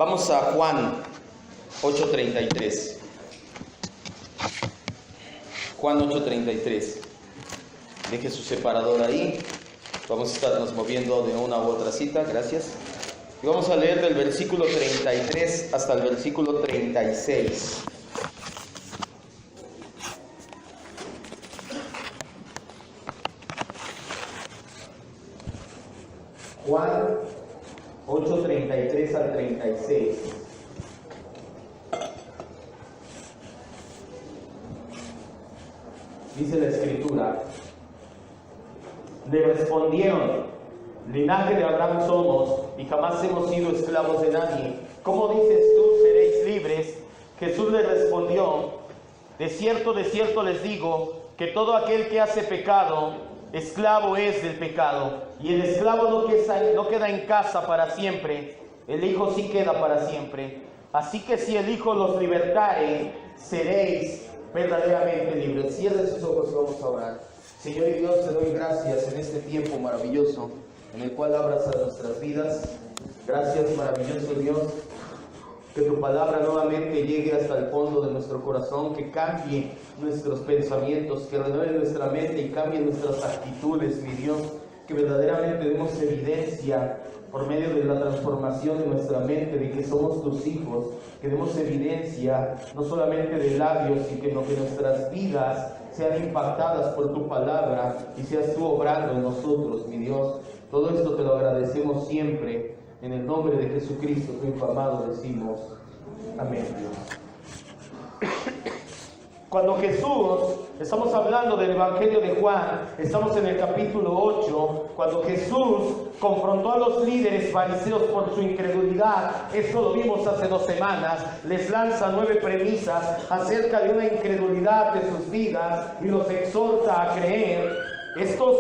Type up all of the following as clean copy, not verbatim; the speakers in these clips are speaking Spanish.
Vamos a Juan 8:33. Juan 8:33. Deje su separador ahí. Vamos a estarnos moviendo de una u otra cita. Gracias. Y vamos a leer del versículo 33 hasta el versículo 36. Juan 8:33 al 36. Dice la Escritura: le respondieron: linaje de Abraham somos y jamás hemos sido esclavos de nadie. ¿Cómo dices tú, seréis libres? Jesús le respondió: de cierto les digo, que todo aquel que hace pecado, esclavo es del pecado. Y el esclavo no queda en casa para siempre, el Hijo sí queda para siempre. Así que si el Hijo los libertare, seréis verdaderamente libres. Cierren sus ojos y vamos a orar. Señor y Dios, te doy gracias en este tiempo maravilloso en el cual abras a nuestras vidas. Gracias, maravilloso Dios, que tu palabra nuevamente llegue hasta el fondo de nuestro corazón, que cambie nuestros pensamientos, que renueve nuestra mente y cambie nuestras actitudes, mi Dios, que verdaderamente demos evidencia por medio de la transformación de nuestra mente, de que somos tus hijos, que demos evidencia no solamente de labios, sino que nuestras vidas sean impactadas por tu palabra y seas tú obrando en nosotros, mi Dios. Todo esto te lo agradecemos siempre, en el nombre de Jesucristo, tu Hijo amado, decimos amén, Dios. Cuando Jesús, estamos hablando del Evangelio de Juan, estamos en el capítulo 8, cuando Jesús confrontó a los líderes fariseos por su incredulidad, esto lo vimos hace 2 semanas, les lanza 9 premisas acerca de una incredulidad de sus vidas y los exhorta a creer. Estos,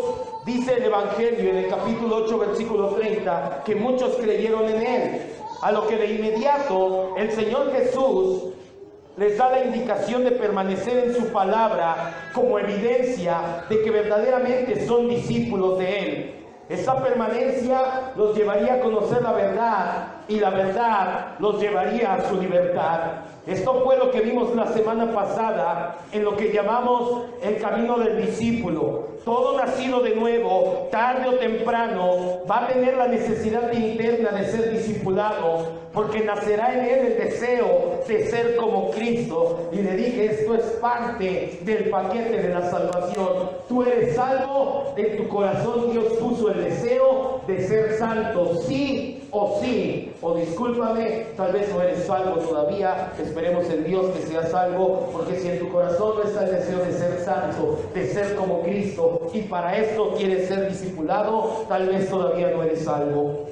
dice el Evangelio en el capítulo 8, versículo 30, que muchos creyeron en Él, a lo que de inmediato el Señor Jesús les da la indicación de permanecer en su palabra como evidencia de que verdaderamente son discípulos de Él. Esta permanencia los llevaría a conocer la verdad y la verdad los llevaría a su libertad. Esto fue lo que vimos la semana pasada en lo que llamamos el camino del discípulo. Todo nacido de nuevo, tarde o temprano, va a tener la necesidad interna de ser discipulado, porque nacerá en él el deseo de ser como Cristo. Y le dije, esto es parte del paquete de la salvación. Tú eres salvo, en tu corazón Dios puso el deseo de ser santo, sí o sí. O discúlpame, tal vez no eres salvo todavía, esperemos en Dios que seas salvo, porque si en tu corazón no está el deseo de ser santo, de ser como Cristo, y para esto quieres ser discipulado, tal vez todavía no eres salvo.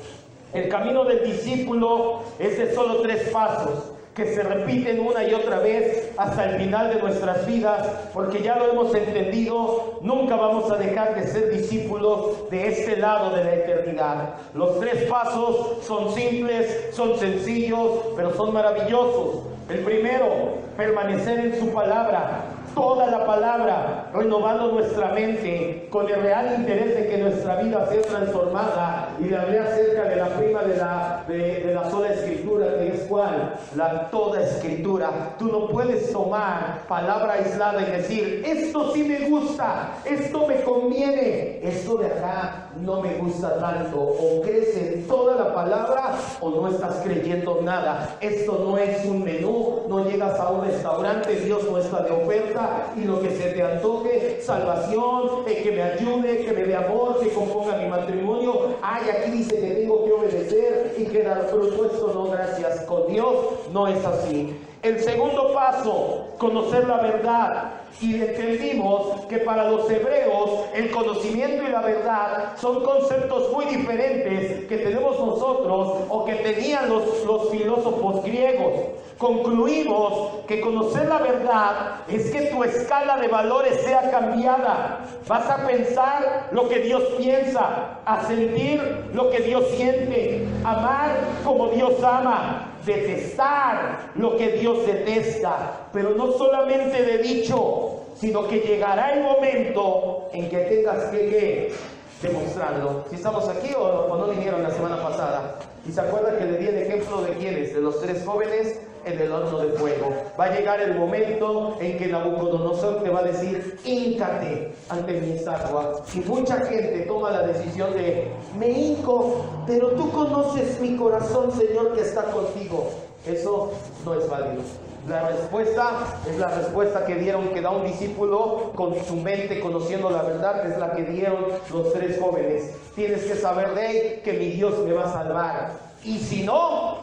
El camino del discípulo es de solo 3 pasos, que se repiten una y otra vez hasta el final de nuestras vidas, porque ya lo hemos entendido, nunca vamos a dejar de ser discípulos de este lado de la eternidad. Los 3 pasos son simples, son sencillos, pero son maravillosos. El primero, permanecer en su palabra. Toda la palabra, renovando nuestra mente con el real interés de que nuestra vida sea transformada. Y le hablé acerca de la prima de la sola escritura, que es ¿cuál? La toda escritura. Tú no puedes tomar palabra aislada y decir, esto sí me gusta, esto me conviene, esto de acá no me gusta tanto. O crees en toda la palabra o no estás creyendo nada. Esto no es un menú, no llegas a un restaurante, Dios no está de oferta y lo que se te antoje, salvación, que me ayude, que me dé amor, que componga mi matrimonio. Ay, aquí dice que tengo que obedecer y que dar fruto. Esto no, gracias. Con Dios no es así. El segundo paso, conocer la verdad. Y entendimos que para los hebreos el conocimiento y la verdad son conceptos muy diferentes que tenemos nosotros o que tenían los filósofos griegos. Concluimos que conocer la verdad es que tu escala de valores sea cambiada. Vas a pensar lo que Dios piensa, a sentir lo que Dios siente, amar como Dios ama, detestar lo que Dios detesta. Pero no solamente de dicho, sino que llegará el momento en que tengas que demostrarlo. Si estamos aquí o no vinieron la semana pasada. Y se acuerda que le di el ejemplo de quiénes, de los 3 jóvenes en el horno de fuego. Va a llegar el momento en que Nabucodonosor te va a decir: híncate ante mi estatua. Y mucha gente toma la decisión de: me hinco, pero tú conoces mi corazón, Señor, que está contigo. Eso no es válido. La respuesta es la respuesta que da un discípulo con su mente conociendo la verdad, es la que dieron los 3 jóvenes. Tienes que saber de él que mi Dios me va a salvar. Y si no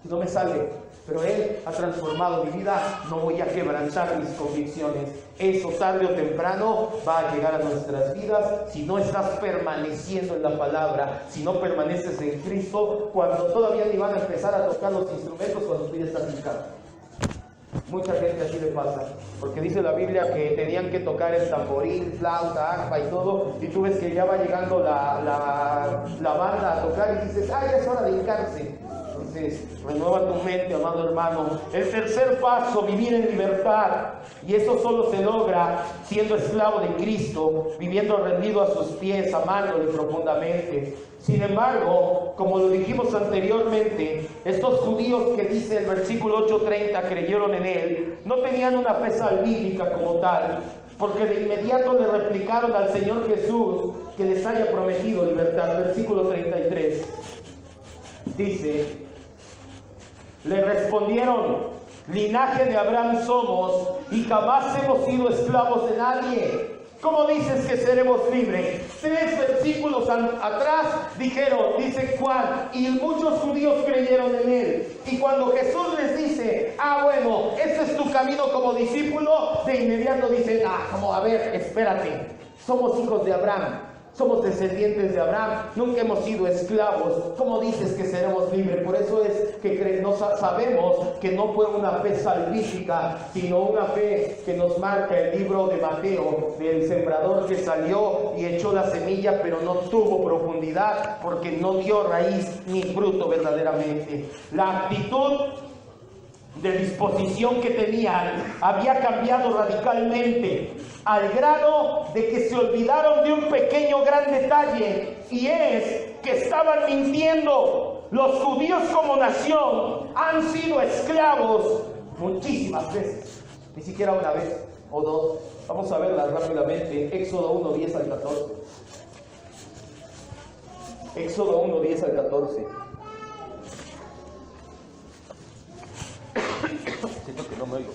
me salve, pero Él ha transformado mi vida, no voy a quebrantar mis convicciones. Eso tarde o temprano va a llegar a nuestras vidas si no estás permaneciendo en la palabra, si no permaneces en Cristo, cuando todavía ni van a empezar a tocar los instrumentos, cuando tú ya estás picando. Mucha gente así le pasa, porque dice la Biblia que tenían que tocar el tamboril, flauta, arpa y todo, y tú ves que ya va llegando la banda a tocar y dices: ya es hora de hincarse. Entonces, renueva tu mente, amado hermano. El tercer paso, vivir en libertad. Y eso solo se logra siendo esclavo de Cristo, viviendo rendido a sus pies, amándole profundamente. Sin embargo, como lo dijimos anteriormente, estos judíos que dice el versículo 8:30 creyeron en Él, no tenían una fe salvífica como tal, porque de inmediato le replicaron al Señor Jesús que les haya prometido libertad. Versículo 33 dice: le respondieron: linaje de Abraham somos y jamás hemos sido esclavos de nadie. ¿Cómo dices que seremos libres? 3 versículos atrás dice Juan, y muchos judíos creyeron en él. Y cuando Jesús les dice: bueno, ese es tu camino como discípulo, de inmediato dicen: como, a ver, espérate, somos hijos de Abraham, somos descendientes de Abraham, nunca hemos sido esclavos. ¿Cómo dices que seremos libres? Por eso es que sabemos que no fue una fe salvífica, sino una fe que nos marca el libro de Mateo, del sembrador que salió y echó la semilla, pero no tuvo profundidad, porque no dio raíz ni fruto verdaderamente. La actitud de disposición que tenían había cambiado radicalmente, al grado de que se olvidaron de un pequeño gran detalle, y es que estaban mintiendo. Los judíos como nación han sido esclavos muchísimas veces, ni siquiera una vez o dos. Vamos a verlas rápidamente. Éxodo 1, 10 al 14. Éxodo 1, 10 al 14. Siento que no me oigo.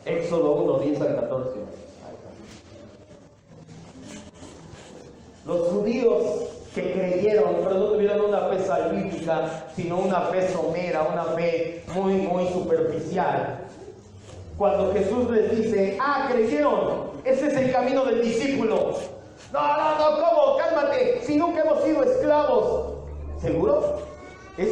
Éxodo 1, 10 al 14. Los judíos que creyeron, pero no tuvieron una fe salvífica, sino una fe somera, una fe muy superficial. Cuando Jesús les dice: creyeron, ese es el camino del discípulo. No, ¿cómo? Cálmate, si nunca hemos sido esclavos. ¿Seguro?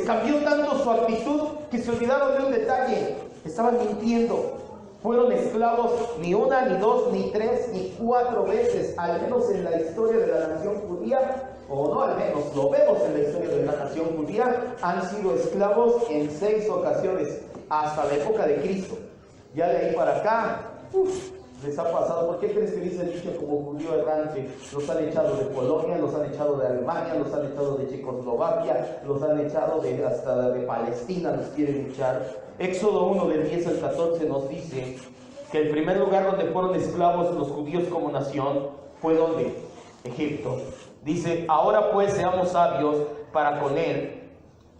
Cambió tanto su actitud que se olvidaron de un detalle. Estaban mintiendo. Fueron esclavos ni una, ni dos, ni tres, ni 4 veces, al menos en la historia de la nación judía, o no al menos, lo vemos en la historia de la nación judía. Han sido esclavos en 6 ocasiones, hasta la época de Cristo. Ya de ahí para acá, les ha pasado. ¿Por qué crees que dice el dicho como judío errante? Los han echado de Polonia, los han echado de Alemania, los han echado de Checoslovaquia, los han echado hasta de Palestina, los quieren echar. Éxodo 1 del 10 al 14 nos dice que el primer lugar donde fueron esclavos los judíos como nación fue ¿dónde? Egipto. Dice: ahora pues seamos sabios para con él,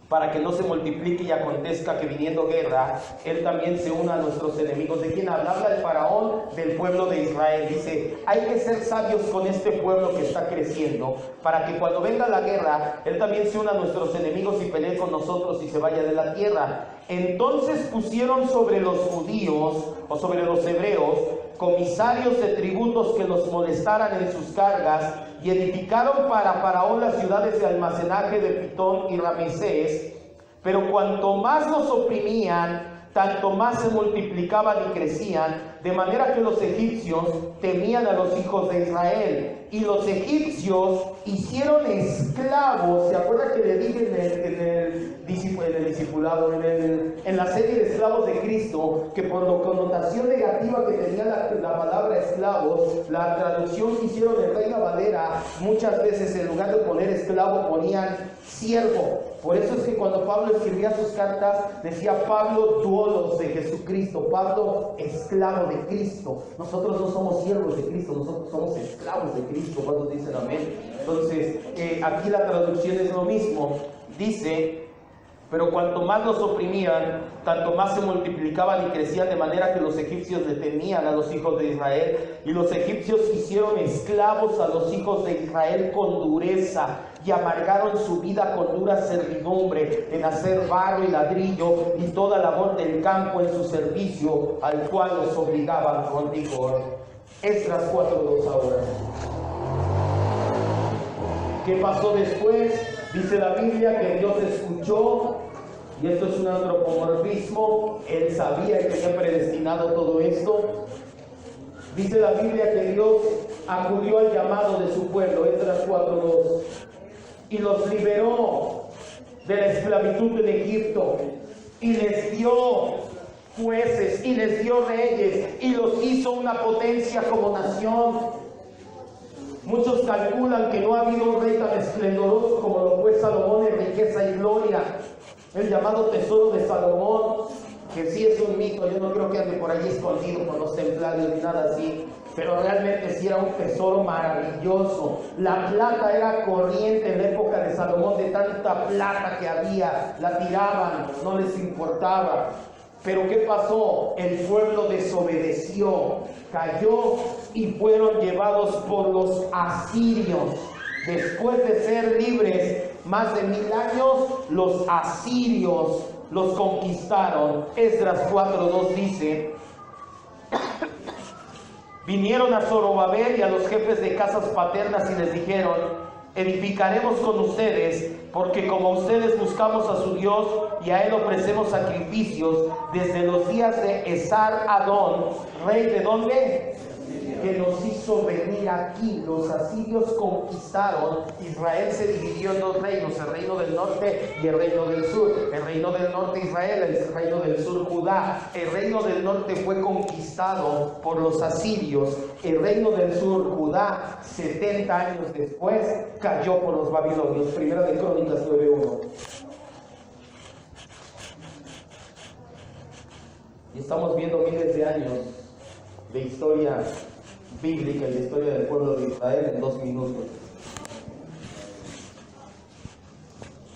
para que no se multiplique y acontezca que viniendo guerra, él también se una a nuestros enemigos. ¿De quién habla? Habla el faraón del pueblo de Israel. Dice: hay que ser sabios con este pueblo que está creciendo, para que cuando venga la guerra, él también se una a nuestros enemigos y pelee con nosotros y se vaya de la tierra. Entonces pusieron sobre los judíos, o sobre los hebreos, comisarios de tributos que los molestaran en sus cargas, y edificaron para Faraón las ciudades de almacenaje de Pitón y Ramesés. Pero cuanto más los oprimían, tanto más se multiplicaban y crecían, de manera que los egipcios temían a los hijos de Israel. Y los egipcios hicieron esclavos. ¿Se acuerda que le dije en la serie de esclavos de Cristo, que por la connotación negativa que tenía la palabra esclavos, la traducción que hicieron en Reina Valera, muchas veces en lugar de poner esclavo ponían siervo? Por eso es que cuando Pablo escribía sus cartas, decía Pablo duolos de Jesucristo, Pablo esclavo de Cristo. Nosotros no somos siervos de Cristo, nosotros somos esclavos de Cristo. ¿Cuántos dicen amén? Entonces, aquí la traducción es lo mismo. Dice: pero cuanto más los oprimían, tanto más se multiplicaban y crecían, de manera que los egipcios le temían a los hijos de Israel. Y los egipcios hicieron esclavos a los hijos de Israel con dureza, y amargaron su vida con dura servidumbre, en hacer barro y ladrillo y toda labor del campo en su servicio, al cual los obligaban con rigor. Esdras 4:2 ahora. ¿Qué pasó después? Dice la Biblia que Dios escuchó, y esto es un antropomorfismo, Él sabía y tenía predestinado todo esto. Dice la Biblia que Dios acudió al llamado de su pueblo, Esdras 4:2, y los liberó de la esclavitud en Egipto, y les dio jueces, y les dio reyes, y los hizo una potencia como nación. Muchos calculan que no ha habido un rey tan esplendoroso como lo fue Salomón en riqueza y gloria. El llamado tesoro de Salomón, que sí es un mito, yo no creo que ande por allí escondido con los templarios ni nada así, pero realmente sí era un tesoro maravilloso. La plata era corriente en la época de Salomón, de tanta plata que había, la tiraban, no les importaba. Pero ¿qué pasó? El pueblo desobedeció, cayó y fueron llevados por los asirios. Después de ser libres más de 1000 años, los asirios los conquistaron. Esdras 4:2 dice: vinieron a Zorobabel y a los jefes de casas paternas y les dijeron: edificaremos con ustedes, porque como ustedes buscamos a su Dios y a Él ofrecemos sacrificios desde los días de Esar-Adón, rey de ¿dónde? Que nos hizo venir aquí. Los asirios conquistaron. Israel se dividió en dos reinos, el reino del norte y el reino del sur. El reino del norte Israel, el reino del sur Judá. El reino del norte fue conquistado por los asirios. El reino del sur Judá, 70 años después, cayó por los babilonios. Primera de Crónicas 9:1. Y estamos viendo miles de años de historia bíblica y la historia del pueblo de Israel en 2 minutos.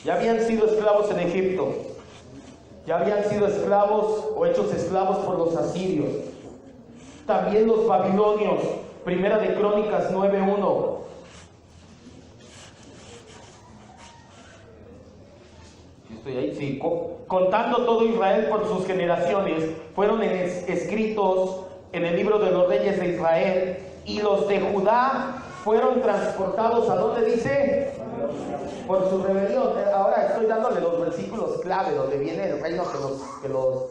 Ya habían sido esclavos en Egipto, ya habían sido esclavos o hechos esclavos por los asirios, también los babilonios. Primera de Crónicas 9:1. Estoy ahí, sí. Contando todo Israel por sus generaciones, fueron escritos en el libro de los reyes de Israel, y los de Judá fueron transportados, ¿a dónde dice? Por su rebelión. Ahora estoy dándole los versículos clave donde viene el reino que los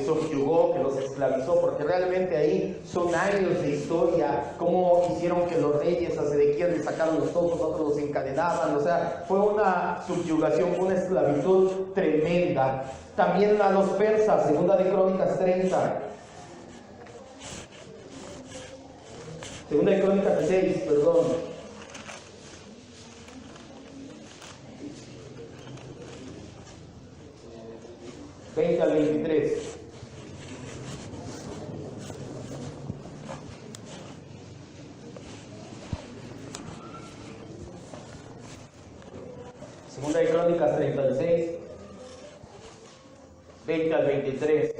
subyugó, que los esclavizó, porque realmente ahí son años de historia, cómo hicieron que los reyes a Sedequías le sacaron los ojos, otros los encadenaban. O sea, fue una subyugación, fue una esclavitud tremenda. También a los persas, segunda de Crónicas 30. Segunda de Crónicas 6, perdón. ...20 al 23. Segunda de Crónicas 36, 20 al 23.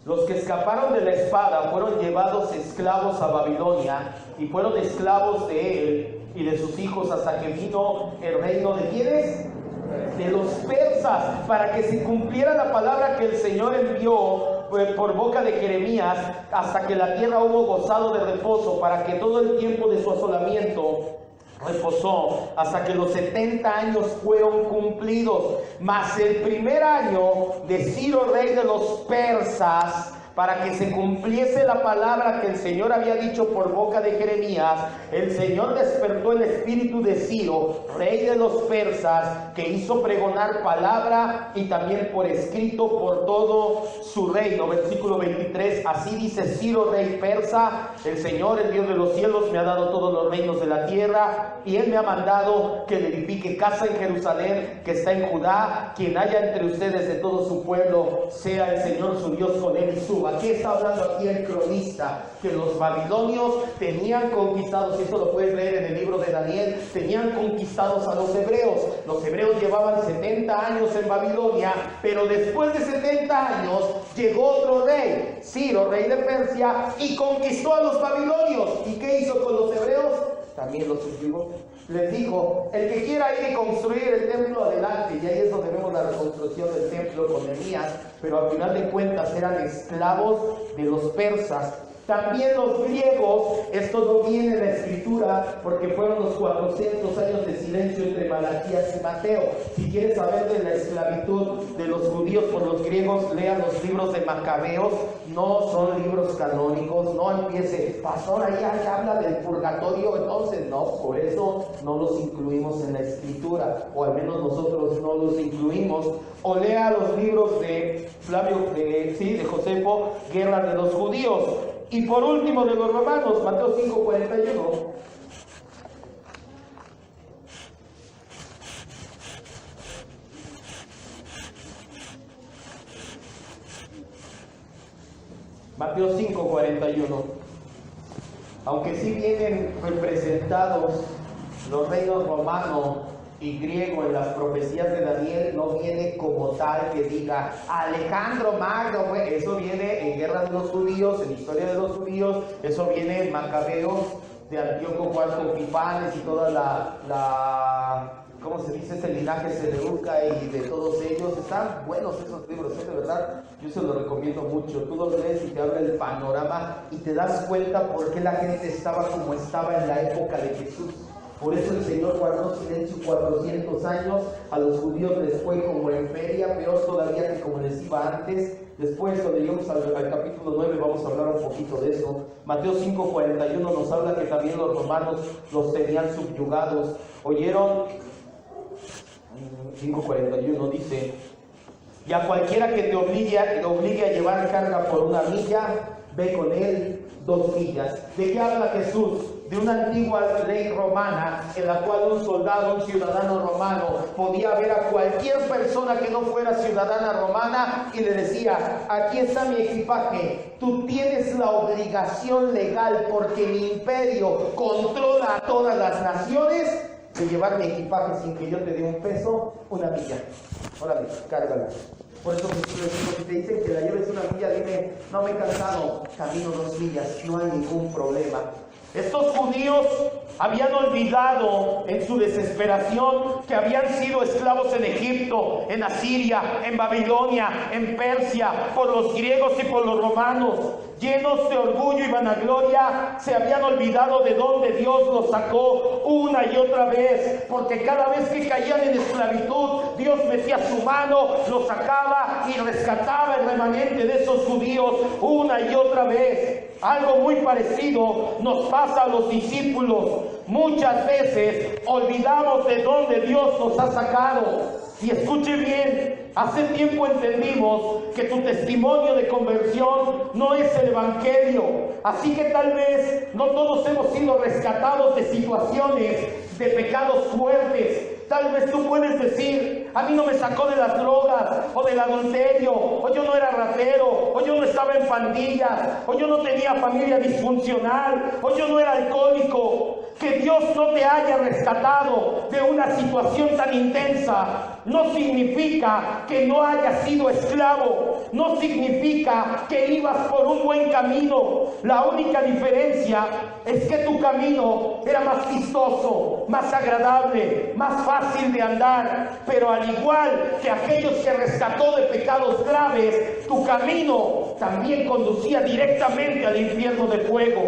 Los que escaparon de la espada fueron llevados esclavos a Babilonia, y fueron esclavos de él y de sus hijos hasta que vino el reino de ¿quiénes? De los persas, para que se cumpliera la palabra que el Señor envió por boca de Jeremías, hasta que la tierra hubo gozado de reposo, para que todo el tiempo de su asolamiento reposó hasta que los 70 años fueron cumplidos. Mas el primer año de Ciro, rey de los persas, para que se cumpliese la palabra que el Señor había dicho por boca de Jeremías, el Señor despertó el espíritu de Ciro, rey de los persas, que hizo pregonar palabra y también por escrito por todo su reino. Versículo 23, así dice Ciro, rey persa: el Señor, el Dios de los cielos, me ha dado todos los reinos de la tierra, y Él me ha mandado que le edifique casa en Jerusalén, que está en Judá. Quien haya entre ustedes de todo su pueblo, sea el Señor su Dios con él y su. Aquí está hablando aquí el cronista, que los babilonios tenían conquistados, y eso lo puedes leer en el libro de Daniel, tenían conquistados a los hebreos. Los hebreos llevaban 70 años en Babilonia, pero después de 70 años llegó otro rey, Ciro, rey de Persia, y conquistó a los babilonios. ¿Y qué hizo con los hebreos? También los subyugó. Les dijo: el que quiera ir y construir el templo, adelante. Y ahí es donde vemos la reconstrucción del templo con Nehemías, pero al final de cuentas eran esclavos de los persas. También los griegos, esto no viene en la escritura porque fueron los 400 años de silencio entre Malaquías y Mateo. Si quieres saber de la esclavitud de los judíos por los griegos, lean los libros de Macabeos. No son libros canónicos. No empiece: pastor, ahí habla del purgatorio. Entonces no, por eso no los incluimos en la escritura, o al menos nosotros no los incluimos. O lea los libros de de Josefo, Guerra de los Judíos. Y por último, de los romanos, Mateo 5:41. Mateo 5:41. Aunque sí vienen representados los reinos romano y griego en las profecías de Daniel, no viene como tal que diga Alejandro Magno. Eso viene en Guerra de los Judíos, en Historia de los Judíos. Eso viene en Macabeos de Antíoco IV Epifanes y toda ¿cómo se dice? Ese linaje Seleuca y de todos ellos. Están buenos esos libros, de verdad. Yo se los recomiendo mucho. Tú los lees y te abre el panorama y te das cuenta por qué la gente estaba como estaba en la época de Jesús. Por eso el Señor guardó silencio 400 años. A los judíos les fue como en feria, peor todavía que como les iba antes. Después, cuando lleguemos al capítulo 9, vamos a hablar un poquito de eso. Mateo 5:41 nos habla que también los romanos los tenían subyugados. ¿Oyeron? 5:41 dice: y a cualquiera que te obligue a llevar carga por 1 milla, ve con él 2 millas. ¿De qué habla Jesús? De una antigua ley romana en la cual un soldado, un ciudadano romano, podía ver a cualquier persona que no fuera ciudadana romana y le decía: aquí está mi equipaje, tú tienes la obligación legal, porque mi imperio controla a todas las naciones, de llevar mi equipaje sin que yo te dé un peso, 1 milla. Órale, cárgala. Por eso si te dicen que la lleves 1 milla, dime: no me he cansado, camino 2 millas, no hay ningún problema. Estos judíos habían olvidado en su desesperación que habían sido esclavos en Egipto, en Asiria, en Babilonia, en Persia, por los griegos y por los romanos. Llenos de orgullo y vanagloria, se habían olvidado de dónde Dios los sacó una y otra vez, porque cada vez que caían en esclavitud, Dios metía su mano, los sacaba y rescataba el remanente de esos judíos una y otra vez. Algo muy parecido nos pasa a los discípulos. Muchas veces olvidamos de dónde Dios nos ha sacado. Y escuche bien, hace tiempo entendimos que tu testimonio de conversión no es el evangelio. Así que tal vez no todos hemos sido rescatados de situaciones, de pecados fuertes. Tal vez tú puedes decir: a mí no me sacó de las drogas, o del adulterio, o yo no era ratero, o yo no estaba en pandillas, o yo no tenía familia disfuncional, o yo no era alcohólico. Que Dios no te haya rescatado de una situación tan intensa no significa que no hayas sido esclavo, no significa que ibas por un buen camino. La única diferencia es que tu camino era más vistoso, más agradable, más fácil de andar. Pero al igual que aquellos que rescató de pecados graves, tu camino también conducía directamente al infierno de fuego.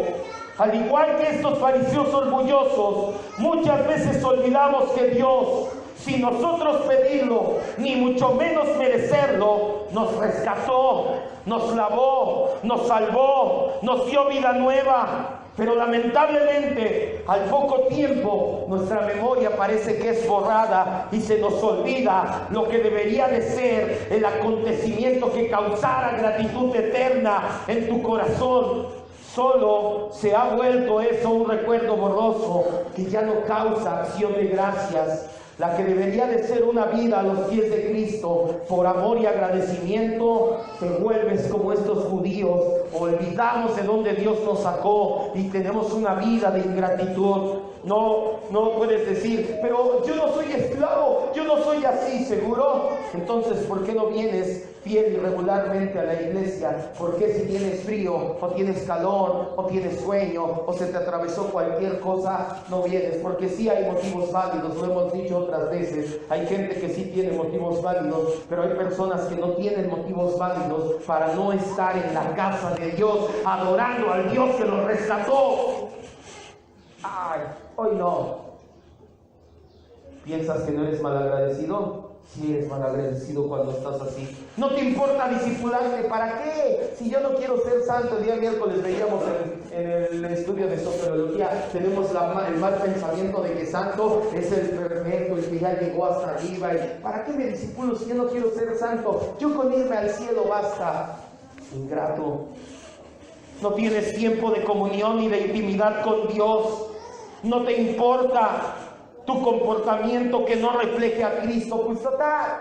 Al igual que estos fariseos orgullosos, muchas veces olvidamos que Dios, sin nosotros pedirlo, ni mucho menos merecerlo, nos rescató, nos lavó, nos salvó, nos dio vida nueva. Pero lamentablemente, al poco tiempo, nuestra memoria parece que es borrada y se nos olvida lo que debería de ser el acontecimiento que causara gratitud eterna en tu corazón. Solo se ha vuelto eso un recuerdo borroso que ya no causa acción de gracias. La que debería de ser una vida a los pies de Cristo, por amor y agradecimiento, te vuelves como estos judíos. Olvidamos de dónde Dios nos sacó y tenemos una vida de ingratitud. No puedes decir, pero yo no soy esclavo, yo no soy así, ¿seguro? Entonces, ¿por qué no vienes fiel y regularmente a la iglesia? ¿Por qué si tienes frío, o tienes calor, o tienes sueño, o se te atravesó cualquier cosa, no vienes? Porque sí hay motivos válidos, lo hemos dicho otras veces. Hay gente que sí tiene motivos válidos, pero hay personas que no tienen motivos válidos para no estar en la casa de Dios, adorando al Dios que los rescató. Ay, hoy no. ¿Piensas que no eres malagradecido? Sí eres malagradecido cuando estás así. No te importa discipularte, ¿para qué? Si yo no quiero ser santo. El día miércoles veíamos en el estudio de soteriología, tenemos el mal pensamiento de que santo es el perfecto, el que ya llegó hasta arriba. ¿Para qué me disipulo si yo no quiero ser santo? Yo con irme al cielo basta. Ingrato. No tienes tiempo de comunión y de intimidad con Dios. No te importa tu comportamiento que no refleje a Cristo. Pues total,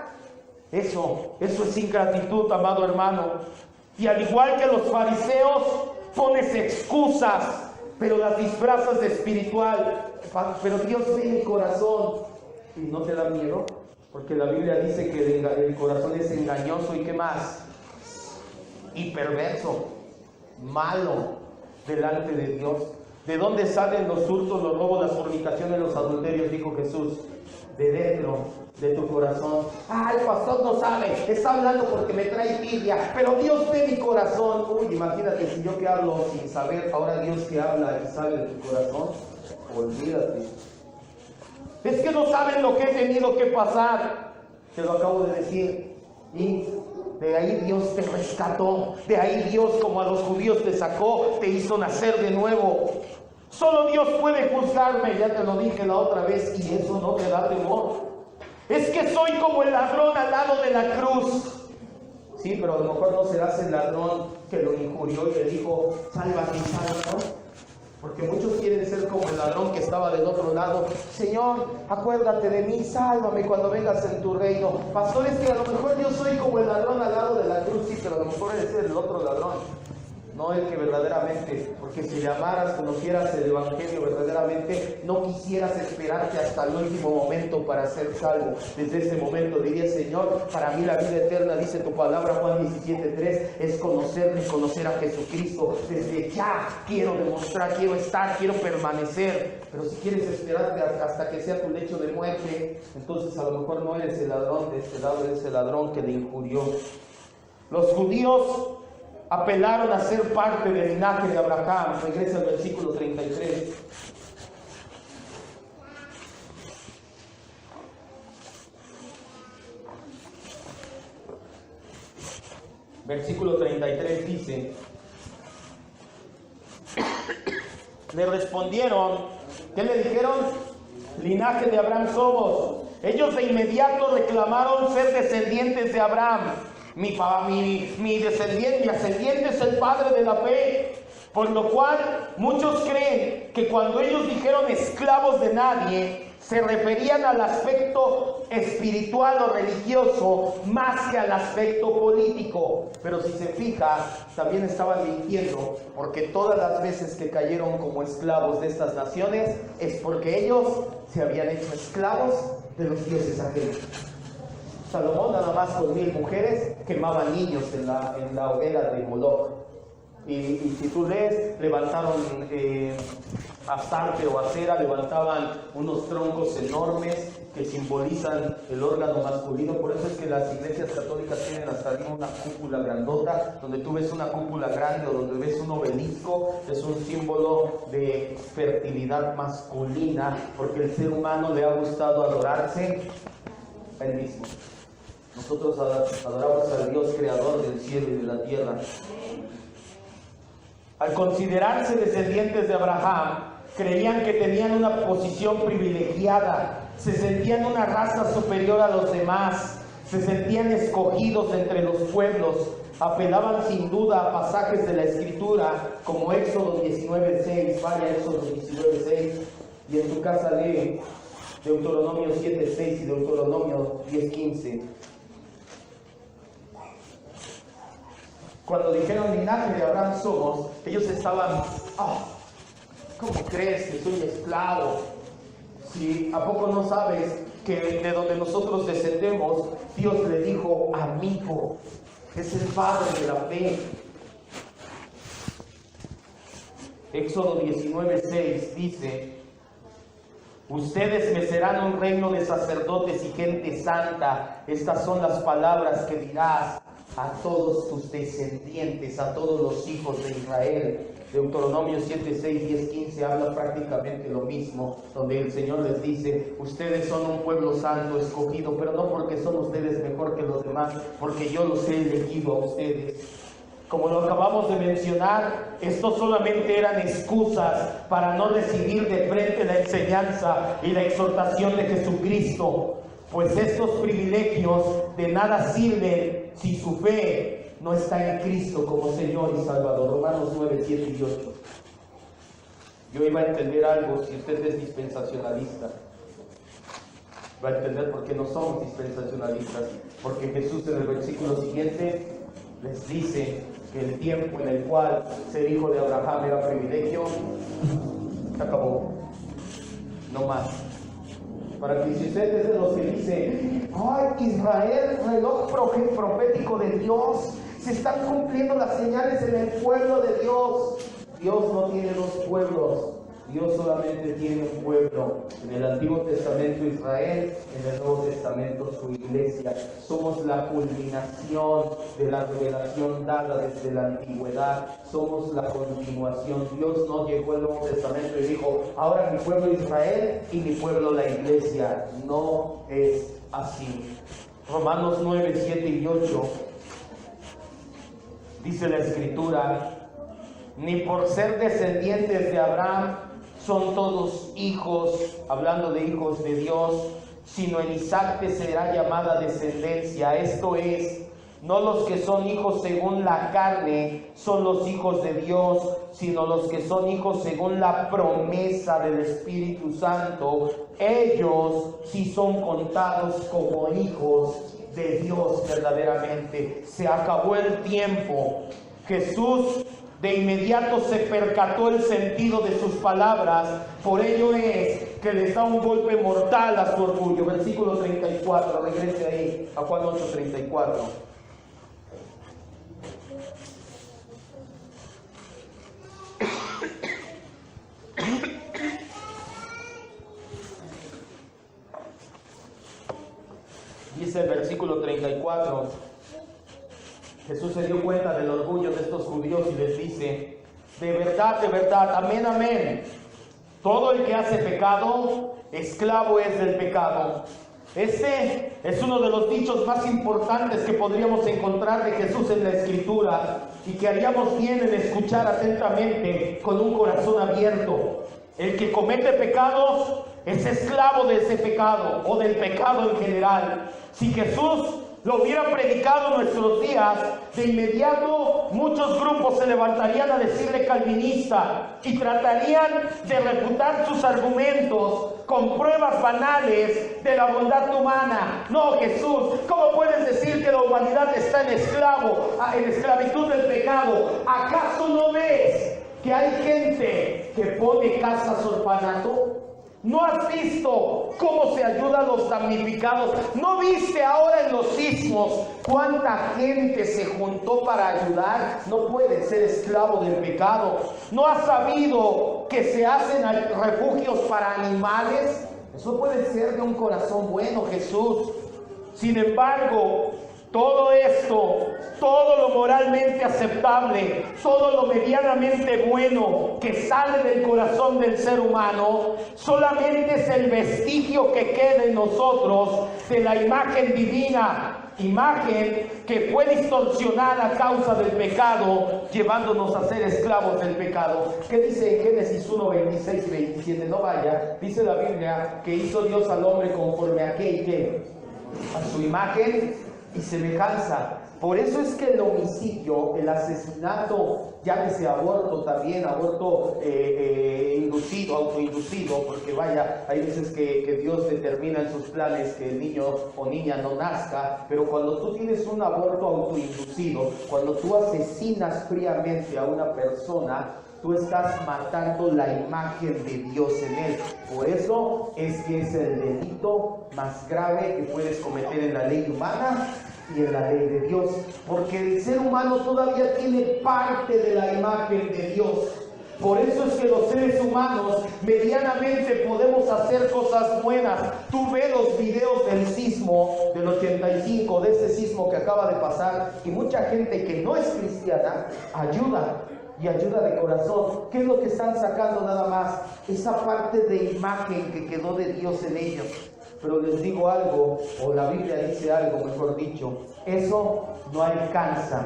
eso es ingratitud, amado hermano. Y al igual que los fariseos, pones excusas, pero las disfrazas de espiritual. Pero Dios ve mi corazón. ¿Y no te da miedo? Porque la Biblia dice que el corazón es engañoso. ¿Y qué más? Y perverso, malo delante de Dios. ¿De dónde salen los hurtos, los robos, las fornicaciones, los adulterios? Dijo Jesús. De dentro de tu corazón. El pastor no sabe, está hablando porque me trae tirria, pero Dios ve mi corazón. Uy, imagínate si yo que hablo sin saber, ahora Dios que habla y sabe de tu corazón. Olvídate. Es que no saben lo que he tenido que pasar. Te lo acabo de decir. Y de ahí Dios te rescató. De ahí Dios, como a los judíos te sacó, te hizo nacer de nuevo. Solo Dios puede juzgarme, ya te lo dije la otra vez, y eso no te da temor. Es que soy como el ladrón al lado de la cruz. Sí, pero a lo mejor no serás el ladrón que lo injurió y le dijo, sálvate, sálvate. Porque muchos quieren ser como el ladrón que estaba del otro lado. Señor, acuérdate de mí, sálvame cuando vengas en tu reino. Pastor, es que a lo mejor yo soy como el ladrón al lado de la cruz, sí, pero a lo mejor eres el otro ladrón. No el que verdaderamente, porque si le amaras, conocieras el Evangelio verdaderamente, no quisieras esperarte hasta el último momento para ser salvo. Desde ese momento dirías, Señor, para mí la vida eterna, dice tu palabra, Juan 17:3, es conocerle y conocer a Jesucristo. Desde ya quiero demostrar, quiero estar, quiero permanecer. Pero si quieres esperarte hasta que sea tu lecho de muerte, entonces a lo mejor no eres el ladrón de este lado, eres el ladrón que le injurió. Los judíos apelaron a ser parte del linaje de Abraham. Regresa al versículo 33. Versículo 33 dice: le respondieron, ¿qué le dijeron? Linaje de Abraham somos. Ellos de inmediato reclamaron ser descendientes de Abraham. Mi ascendiente es el padre de la fe. Por lo cual muchos creen que cuando ellos dijeron esclavos de nadie, se referían al aspecto espiritual o religioso más que al aspecto político. Pero si se fija, también estaban mintiendo, porque todas las veces que cayeron como esclavos de estas naciones es porque ellos se habían hecho esclavos de los dioses ajenos. Salomón nada más con 1000 mujeres quemaban niños en la hoguera de Moloch. Y si tú lees, levantaron Astarte o Acera, levantaban unos troncos enormes que simbolizan el órgano masculino. Por eso es que las iglesias católicas tienen hasta arriba una cúpula grandota. Donde tú ves una cúpula grande o donde ves un obelisco, es un símbolo de fertilidad masculina, porque el ser humano le ha gustado adorarse a él mismo. Nosotros adoramos al Dios creador del cielo y de la tierra. Al considerarse descendientes de Abraham, creían que tenían una posición privilegiada, se sentían una raza superior a los demás, se sentían escogidos entre los pueblos, apelaban sin duda a pasajes de la Escritura como Éxodo 19:6, vaya Éxodo 19:6, y en tu casa lee Deuteronomio 7:6 y Deuteronomio 10:15. Cuando dijeron linaje de Abraham somos, ellos estaban, ¿cómo crees que soy esclavo? Si a poco no sabes que de donde nosotros descendemos, Dios le dijo amigo, es el padre de la fe. Éxodo 19:6 dice: ustedes me serán un reino de sacerdotes y gente santa. Estas son las palabras que dirás a todos tus descendientes, a todos los hijos de Israel. Deuteronomio 7:6, 10, 15 habla prácticamente lo mismo, donde el Señor les dice: ustedes son un pueblo santo, escogido, pero no porque son ustedes mejor que los demás, porque yo los he elegido a ustedes. Como lo acabamos de mencionar, estos solamente eran excusas para no recibir de frente la enseñanza y la exhortación de Jesucristo, pues estos privilegios de nada sirven si su fe no está en Cristo como Señor y Salvador. Romanos 9, 7 y 8. Yo iba a entender algo si usted es dispensacionalista. Va a entender por qué no somos dispensacionalistas. Porque Jesús en el versículo siguiente les dice que el tiempo en el cual ser hijo de Abraham era privilegio, se acabó. No más. Para que si usted es de los que dice: ¡ay, Israel, reloj profético de Dios! Se están cumpliendo las señales en el pueblo de Dios. Dios no tiene dos pueblos. Dios solamente tiene un pueblo. En el Antiguo Testamento Israel, en el Nuevo Testamento su iglesia. Somos la culminación de la revelación dada desde la antigüedad. Somos la continuación. Dios no llegó al Nuevo Testamento y dijo: ahora mi pueblo Israel y mi pueblo la iglesia. No es así. Romanos 9, 7 y 8 dice la Escritura: ni por ser descendientes de Abraham son todos hijos, hablando de hijos de Dios, sino en Isaac te será llamada descendencia. Esto es, no los que son hijos según la carne son los hijos de Dios, sino los que son hijos según la promesa del Espíritu Santo. Ellos sí son contados como hijos de Dios verdaderamente. Se acabó el tiempo. Jesús de inmediato se percató el sentido de sus palabras, por ello es que les da un golpe mortal a su orgullo. Versículo 34, regrese ahí a Juan 8, 34. Dice el versículo 34. Jesús se dio cuenta del orgullo de estos judíos y les dice: de verdad, amén, amén. Todo el que hace pecado, esclavo es del pecado. Este es uno de los dichos más importantes que podríamos encontrar de Jesús en la Escritura y que haríamos bien en escuchar atentamente con un corazón abierto. El que comete pecados es esclavo de ese pecado o del pecado en general. Si Jesús lo hubiera predicado en nuestros días, de inmediato muchos grupos se levantarían a decirle calvinista y tratarían de refutar sus argumentos con pruebas banales de la bondad humana. No, Jesús, ¿cómo puedes decir que la humanidad está en esclavitud del pecado? ¿Acaso no ves que hay gente que pone casas orfanato? ¿No has visto cómo se ayuda a los damnificados? ¿No viste ahora en los sismos cuánta gente se juntó para ayudar? No puedes ser esclavo del pecado. ¿No has sabido que se hacen refugios para animales? Eso puede ser de un corazón bueno, Jesús. Sin embargo, todo esto, todo lo moralmente aceptable, todo lo medianamente bueno que sale del corazón del ser humano, solamente es el vestigio que queda en nosotros de la imagen divina, imagen que fue distorsionada a causa del pecado, llevándonos a ser esclavos del pecado. ¿Qué dice en Génesis 1, 26 y 27? No vaya, dice la Biblia que hizo Dios al hombre conforme a qué y qué, a su imagen y semejanza. Por eso es que el homicidio, el asesinato, llámese aborto también, aborto inducido, autoinducido, porque vaya, hay veces que Dios determina en sus planes que el niño o niña no nazca, pero cuando tú tienes un aborto autoinducido, cuando tú asesinas fríamente a una persona, tú estás matando la imagen de Dios en él. Por eso es que es el delito más grave que puedes cometer en la ley humana y en la ley de Dios, porque el ser humano todavía tiene parte de la imagen de Dios. Por eso es que los seres humanos medianamente podemos hacer cosas buenas. Tú ves los videos del sismo del 85, de ese sismo que acaba de pasar, y mucha gente que no es cristiana ayuda. Y ayuda de corazón. ¿Qué es lo que están sacando nada más? Esa parte de imagen que quedó de Dios en ellos. Pero les digo algo, o la Biblia dice algo, mejor dicho, eso no alcanza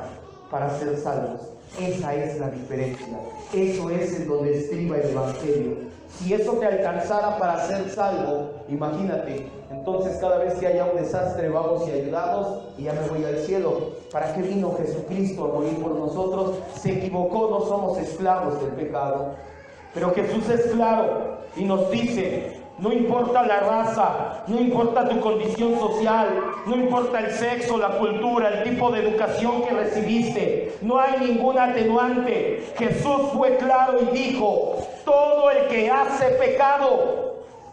para ser salvos. Esa es la diferencia. Eso es en donde estriba el Evangelio. Si eso te alcanzara para ser salvo, imagínate, entonces cada vez que haya un desastre vamos y ayudamos y ya me voy al cielo. ¿Para qué vino Jesucristo a morir por nosotros? Se equivocó, no somos esclavos del pecado. Pero Jesús es claro y nos dice: no importa la raza, no importa tu condición social, no importa el sexo, la cultura, el tipo de educación que recibiste, no hay ningún atenuante. Jesús fue claro y dijo: todo el que hace pecado.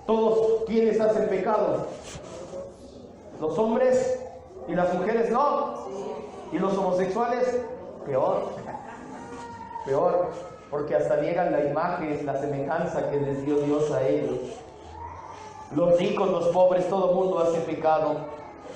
Todos, ¿quiénes hacen pecado? Los hombres y las mujeres no. Y los homosexuales, peor. Peor, porque hasta niegan la imagen, la semejanza que les dio Dios a ellos. Los ricos, los pobres, todo el mundo hace pecado.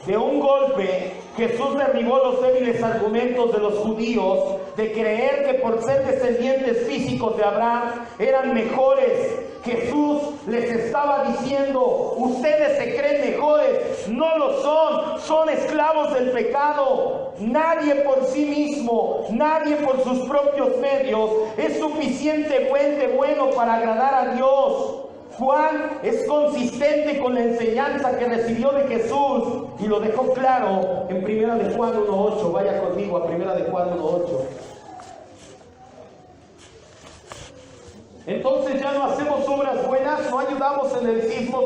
De un golpe, Jesús derribó los débiles argumentos de los judíos de creer que por ser descendientes físicos de Abraham eran mejores. Jesús les estaba diciendo: ustedes se creen mejores, no lo son, son esclavos del pecado. Nadie por sí mismo, nadie por sus propios medios es suficientemente bueno para agradar a Dios. Juan es consistente con la enseñanza que recibió de Jesús y lo dejó claro en 1 de Juan 1:8. Vaya conmigo a 1 de Juan 1:8. Entonces ya no hacemos obras buenas, no ayudamos en el sismo,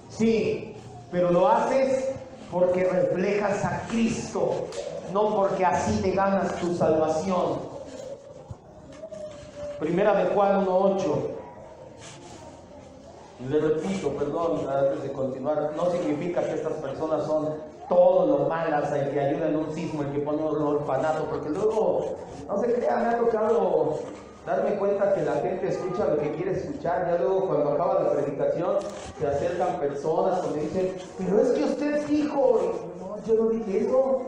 sí, pero lo haces porque reflejas a Cristo, no porque así te ganas tu salvación. 1 de Juan 1:8. Le repito, perdón, antes de continuar, no significa que estas personas son todo lo malas, el que ayuda en un sismo, el que pone un orfanato, porque luego, no se crean, me ha tocado darme cuenta que la gente escucha lo que quiere escuchar. Ya luego, cuando acaba la predicación, se acercan personas y me dicen: pero es que usted dijo. Y, no, yo no dije eso.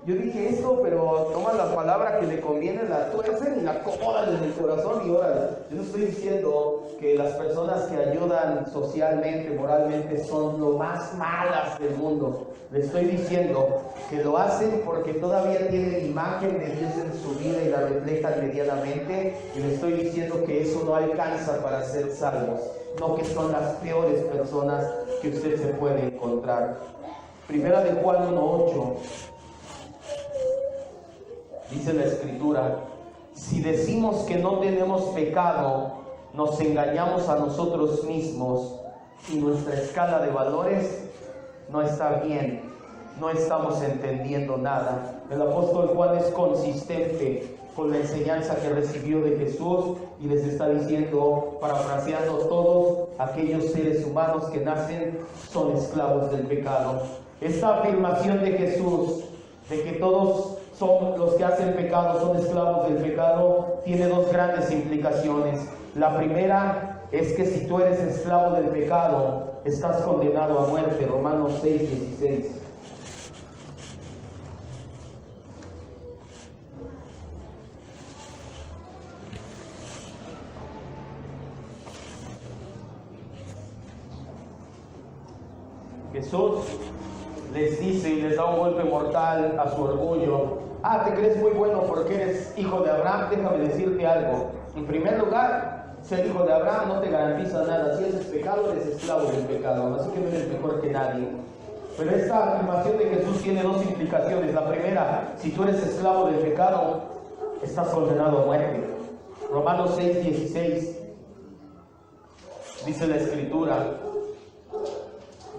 Yo dije esto, pero toman la palabra que le conviene, la tuercen y la acomodan en el corazón y órale. Yo no estoy diciendo que las personas que ayudan socialmente, moralmente, son lo más malas del mundo. Le estoy diciendo que lo hacen porque todavía tienen imagen de Dios en su vida y la reflejan medianamente. Y le estoy diciendo que eso no alcanza para ser salvos. No que son las peores personas que usted se puede encontrar. 1 de Juan 1:8. Dice la Escritura: si decimos que no tenemos pecado, nos engañamos a nosotros mismos y nuestra escala de valores no está bien, no estamos entendiendo nada. El apóstol Juan es consistente con la enseñanza que recibió de Jesús y les está diciendo, parafraseando, todos aquellos seres humanos que nacen son esclavos del pecado. Esta afirmación de Jesús de que todos son los que hacen pecado, son esclavos del pecado, tiene dos grandes implicaciones. La primera es que si tú eres esclavo del pecado, estás condenado a muerte. Romanos 6:16. Jesús les dice y les da un golpe mortal a su orgullo. Te crees muy bueno porque eres hijo de Abraham. Déjame decirte algo. En primer lugar, ser hijo de Abraham no te garantiza nada. Si haces pecado, eres esclavo del pecado, así que no eres mejor que nadie. Pero esta afirmación de Jesús tiene dos implicaciones. La primera, si tú eres esclavo del pecado, estás condenado a muerte. Romanos 6:16 dice la Escritura: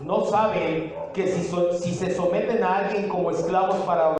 ¿no saben que si se someten a alguien como esclavos para